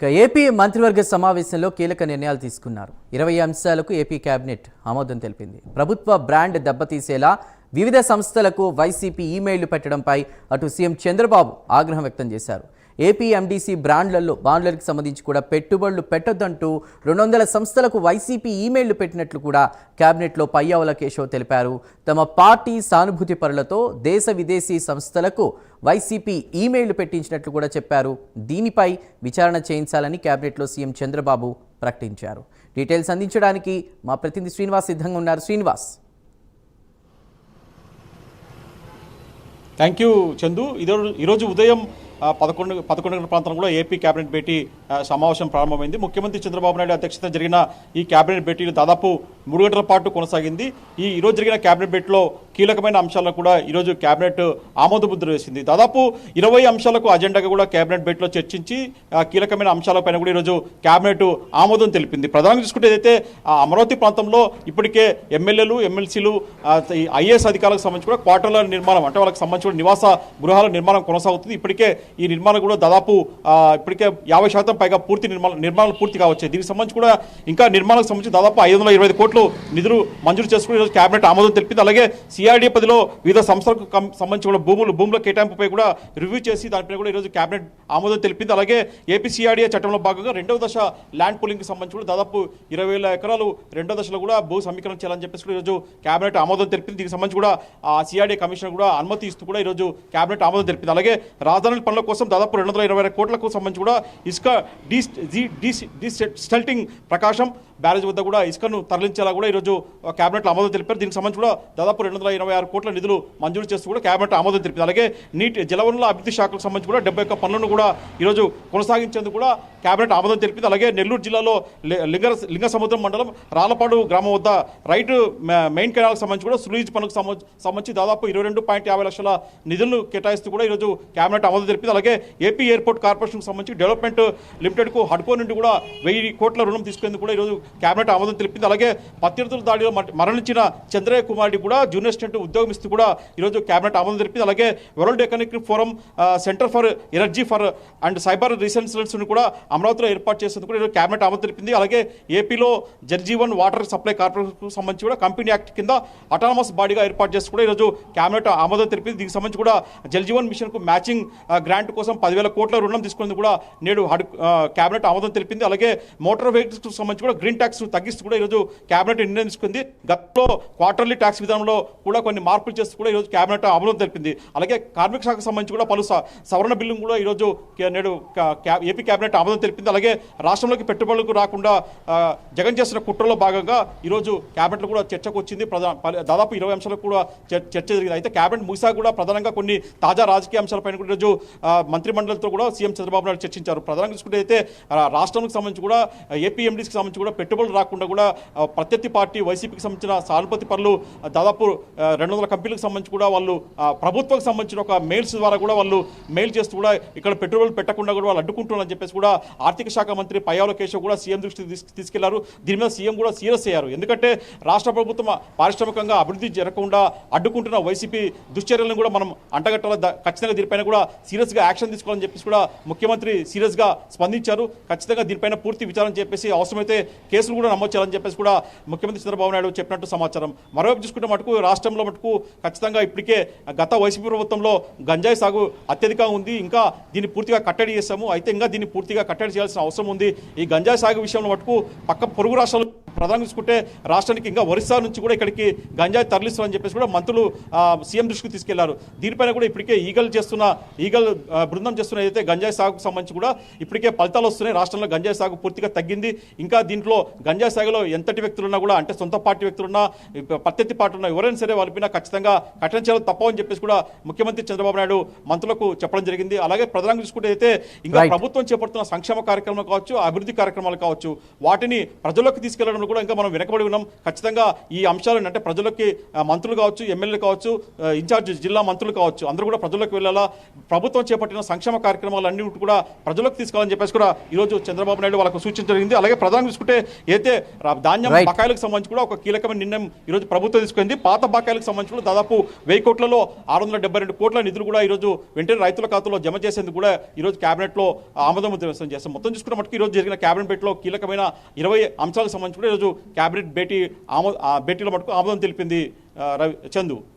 AP మంత్రివర్గ సమావేశంలో కీలక నిర్ణయాలు తీసుకున్నారు. 20 అంశాలకు ఏపీ కేబినెట్ ఆమోదం తెలిపింది. ప్రభుత్వ బ్రాండ్ దెబ్బతీసేలా వివిధ సంస్థలకు వైసీపీ ఈమెయిల్లు పెట్టడంపై అటు సీఎం చంద్రబాబు ఆగ్రహం వ్యక్తం చేశారు. ఏపీ ఎండీసీ బాండ్లకు సంబంధించి కూడా పెట్టుబడులు పెట్టొద్దంటూ 200 సంస్థలకు వైసీపీ ఈమెయిల్లు పెట్టినట్లు కూడా కేబినెట్లో పయ్యావుల కేశవ్ తెలిపారు. తమ పార్టీ సానుభూతి పరులతో దేశ విదేశీ సంస్థలకు వైసీపీ ఈమెయిల్లు పెట్టించినట్లు కూడా చెప్పారు. దీనిపై విచారణ చేయించాలని కేబినెట్లో సీఎం చంద్రబాబు ప్రకటించారు. డీటెయిల్స్ అందించడానికి మా ప్రతినిధి శ్రీనివాస్ సిద్ధంగా ఉన్నారు. శ్రీనివాస్. Thank you Chandu. ఈరోజు ఉదయం 11 ప్రాంతంలో కూడా ఏపీ కేబినెట్ భేటీ సమావేశం ప్రారంభమైంది. ముఖ్యమంత్రి చంద్రబాబు నాయుడు అధ్యక్షతన జరిగిన ఈ కేబినెట్ భేటీలు దాదాపు 3 గంటల పాటు కొనసాగింది. ఈరోజు జరిగిన కేబినెట్ భేటీలో కీలకమైన అంశాలను కూడా ఈరోజు కేబినెట్ ఆమోద ముద్ర వేసింది. దాదాపు 20 అంశాలకు అజెండాగా కూడా కేబినెట్ భేటీలో చర్చించి కీలకమైన అంశాలపైన కూడా ఈరోజు కేబినెట్ ఆమోదం తెలిపింది. ప్రధానంగా చూసుకుంటే ఏదైతే అమరావతి ప్రాంతంలో ఇప్పటికే ఎమ్మెల్యేలు ఎమ్మెల్సీలు ఐఏఎస్ అధికారులకు సంబంధించి కూడా క్వార్టర్ల నిర్మాణం అంటే వాళ్ళకి సంబంధించిన నివాస గృహాల నిర్మాణం కొనసాగుతుంది. ఇప్పటికే ఈ నిర్మాణం కూడా దాదాపు ఇప్పటికే 50% పైగా నిర్మాణాలు పూర్తి కావచ్చు. దీనికి సంబంధించి కూడా ఇంకా నిర్మాణాలకు సంబంధించి దాదాపు 525 కోట్లు నిధులు మంజూరు చేసుకుని ఈరోజు కేబినెట్ ఆమోదం తెలిపింది. అలాగే సిఆర్డీ 10లో వివిధ సంస్థలకు సంబంధించి కూడా భూముల కేటాయింపుపై కూడా రివ్యూ చేసి దానిపై కూడా ఈరోజు కేబినెట్ ఆమోదం తెలిపింది. అలాగే ఏపీ సిఆర్డీఏ చట్టంలో భాగంగా 2వ దశ ల్యాండ్ పూలింగ్కి సంబంధించి కూడా దాదాపు 20,000 ఎకరాలు 2వ దశలో కూడా భూ సమీకరణ చేయాలని చెప్పేసి కూడా ఈరోజు కేబినెట్ ఆమోదం తెలిపింది. దీనికి సంబంధించి కూడా సిఆర్డీ కమిషనర్ కూడా అనుమతి ఇస్తూ కూడా ఈరోజు కేబినెట్ ఆమోదం తెలిపింది. అలాగే రాజధాని పనుల కోసం దాదాపు 220 కోట్లకు సంబంధించి కూడా ఇసుక డీస్టల్టింగ్ ప్రకాశం బ్యారేజ్ వద్ద కూడా ఇసుకను తరలించేలా కూడా ఈరోజు కేబినెట్ ఆమోదం తెలిపారు. దీనికి సంబంధించి కూడా దాదాపు 226 కోట్ల నిధులు మంజూరు చేస్తూ కూడా కేబినెట్ ఆమోదం తెలిపింది. అలాగే జలవనరుల అభివృద్ధి శాఖలకు సంబంధించి కూడా 71 పనులను కూడా ఈరోజు కొనసాగించేందుకు కూడా కేబినెట్ ఆమోదం తెలిపింది. అలాగే నెల్లూరు జిల్లాలో లింగసముద్రం మండలం రాళ్లపాడు గ్రామం వద్ద రైట్ మెయిన్ కెనాల్కి సంబంధించి కూడా స్లూయిజ్ పనులకు సంబంధించి దాదాపు 22.50 లక్షల నిధులను కేటాయిస్తూ కూడా ఈరోజు కేబినెట్ ఆమోదం తెలిపింది. అలాగే ఏపీ ఎయిర్పోర్ట్ కార్పొరేషన్కి సంబంధించి డెవలప్మెంట్ లిమిటెడ్కు హడ్కో నుండి కూడా 1000 కోట్ల రుణం తీసుకునేందుకు కూడా ఈరోజు కేబినెట్ ఆమోదం తెలిపింది. అలాగే ప్రత్యర్థుల దాడిలో మరణించిన చంద్రయ్య కుమార్ని కూడా జూనియర్ అసిస్టెంట్ ఉద్యోగం ఇస్తూ కూడా ఈరోజు కేబినెట్ ఆమోదం తెలిపింది. అలాగే world economic forum centre for energy and cyber resilience కూడా అమరావతిలో ఏర్పాటు చేసేందుకు కూడా ఈరోజు కేబినెట్ ఆమోదం తెలిపింది. అలాగే ఏపీలో జల్జీవన్ వాటర్ సప్లై కార్పొరేషన్కు సంబంధించి కూడా కంపెనీ యాక్ట్ కింద అటానమస్ బాడీగా ఏర్పాటు చేస్తూ కూడా ఈరోజు కేబినెట్ ఆమోదం తెలిపింది. దీనికి సంబంధించి కూడా జల్జీవన్ మిషన్కు మ్యాచింగ్ గ్రాంట్ కోసం 10,000 కోట్ల రుణం తీసుకునేందుకు కూడా నేడు కేబినెట్ ఆమోదం తెలిపింది. అలాగే మోటార్ వెహికల్స్కు సంబంధించి కూడా గ్రీన్ ట్యాక్స్ తగ్గిస్తూ కూడా ఈరోజు కేబినెట్ నిర్ణయం తీసుకుంది. గతంలో క్వార్టర్లీ ట్యాక్స్ విధానంలో కూడా కొన్ని మార్పులు చేస్తూ కూడా ఈరోజు కేబినెట్ ఆమోదం తెలిపింది. అలాగే కార్మిక శాఖకు సంబంధించి కూడా పలు సవరణ బిల్లు కూడా ఈరోజు నేడు ఏపీ కేబినెట్ ఆమోదం తెలిపింది. అలాగే రాష్ట్రంలోకి పెట్టుబడులకు రాకుండా జగన్ చేసిన కుట్రలో భాగంగా ఈరోజు కేబినెట్లో కూడా చర్చకు వచ్చింది. దాదాపు 20 అంశాలకు కూడా చర్చ జరిగింది. అయితే కేబినెట్ ముగిసాక కూడా ప్రధానంగా కొన్ని తాజా రాజకీయ అంశాలపైన కూడా ఈరోజు మంత్రిమండలితో కూడా సీఎం చంద్రబాబు నాయుడు చర్చించారు. ప్రధానంగా చూసుకుంటే అయితే రాష్ట్రానికి సంబంధించి కూడా ఏపీ ఎండీసీకి సంబంధించి కూడా పెట్టుబడులు రాకుండా కూడా ప్రత్యర్థి పార్టీ వైసీపీకి సంబంధించిన సానుభూతి పనులు దాదాపు 200 కంపెనీలకు సంబంధించి కూడా వాళ్ళు ప్రభుత్వానికి సంబంధించిన ఒక మెయిల్స్ ద్వారా కూడా వాళ్ళు మెయిల్ చేస్తూ కూడా ఇక్కడ పెట్టుబడులు పెట్టకుండా కూడా వాళ్ళు అడ్డుకుంటున్నారని చెప్పేసి కూడా ఆర్థిక శాఖ మంత్రి పయ్యావుల కేశవ్ కూడా సీఎం దృష్టికి తీసుకెళ్లారు. దీని మీద సీఎం కూడా సీరియస్ అయ్యారు. ఎందుకంటే రాష్ట్ర ప్రభుత్వం పారిశ్రామికంగా అభివృద్ధి జరగకుండా అడ్డుకుంటున్న వైసీపీ దుశ్చర్యలను కూడా మనం అంటగట్టాల ఖచ్చితంగా దీనిపైన కూడా సీరియస్గా యాక్షన్ తీసుకోవాలని చెప్పేసి కూడా ముఖ్యమంత్రి సీరియస్గా స్పందించారు. ఖచ్చితంగా దీనిపైన పూర్తి విచారణ చెప్పేసి అవసరమైతే కేసులు కూడా నమోదు చేయాలని చెప్పేసి కూడా ముఖ్యమంత్రి చంద్రబాబు నాయుడు చెప్పినట్టు సమాచారం. మరోవైపు చూసుకుంటే మటుకు రాష్ట్రంలో మటుకు ఖచ్చితంగా ఇప్పటికే గత వైసీపీ ప్రభుత్వంలో గంజాయి సాగు అత్యధికంగా ఉంది. ఇంకా దీన్ని పూర్తిగా కట్టడి చేశాము. అయితే ఇంకా దీన్ని పూర్తిగా కట్టడి చేయాల్సిన అవసరం ఉంది. ఈ గంజాయి సాగు విషయంలో మటుకు పక్క పొరుగు రాష్ట్రాలు ప్రధానంగా చూసుకుంటే రాష్ట్రానికి ఇంకా ఒరిస్సా నుంచి కూడా ఇక్కడికి గంజాయి తరలిస్తారని చెప్పేసి కూడా మంత్రులు సీఎం దృష్టికి తీసుకెళ్లారు. దీనిపైన కూడా ఇప్పటికే ఈగల్ బృందం చేస్తున్న ఏదైతే గంజాయి సాగుకు సంబంధించి కూడా ఇప్పటికే ఫలితాలు వస్తున్నాయి. రాష్ట్రంలో గంజాయి సాగు పూర్తిగా తగ్గింది. ఇంకా దీంట్లో గంజాయి సాగులో ఎంతటి వ్యక్తులున్నా కూడా అంటే సొంత పార్టీ వ్యక్తులున్నా ప్రత్యర్థి పార్టీ ఉన్నా ఎవరైనా సరే వాళ్ళపైన ఖచ్చితంగా కఠిన చర్యలు తప్పవని చెప్పేసి కూడా ముఖ్యమంత్రి చంద్రబాబు నాయుడు మంత్రులకు చెప్పడం జరిగింది. అలాగే ప్రధానంగా చూసుకుంటే అయితే ఇంకా ప్రభుత్వం చేపడుతున్న సంక్షేమ కార్యక్రమాలు కావచ్చు, అభివృద్ధి కార్యక్రమాలు కావచ్చు, వాటిని ప్రజల్లోకి తీసుకెళ్లడం కూడా ఇంకా మనం వెనకబడి ఉన్నాం. ఖచ్చితంగా ఈ అంశాలను అంటే ప్రజలకి మంత్రులు కావచ్చు, ఎమ్మెల్యేలు కావచ్చు, ఇన్ఛార్జ్ జిల్లా మంత్రులు కావచ్చు, అందరూ కూడా ప్రజల్లోకి వెళ్ళాలా. ప్రభుత్వం చేపట్టిన సంక్షేమ కార్యక్రమాలన్నీ కూడా ప్రజల్లోకి తీసుకోవాలని చెప్పేసి కూడా ఈరోజు చంద్రబాబు నాయుడు వాళ్ళకు సూచించడం జరిగింది. అలాగే ప్రధానంగా చూసుకుంటే అయితే ధాన్యం బకాయిలకు సంబంధించి కూడా ఒక కీలకమైన నిర్ణయం ఈరోజు ప్రభుత్వం తీసుకుంది. పాత బకాయిలకు సంబంధించి కూడా దాదాపు 1000 కోట్లలో 672 కోట్ల నిధులు కూడా ఈరోజు వెంటనే రైతుల ఖాతాలో జమ చేసేందుకు కూడా ఈరోజు కేబినెట్లో ఆమోదం చేస్తాం. మొత్తం చూసుకున్న మటుకు ఈరోజు జరిగిన క్యాబినెట్ భేటీలో కీలకమైన 20 అంశాలకు సంబంధించి కూడా ఈరోజు క్యాబినెట్ భేటీలో మటుకు ఆమోదం తెలిపింది చందు.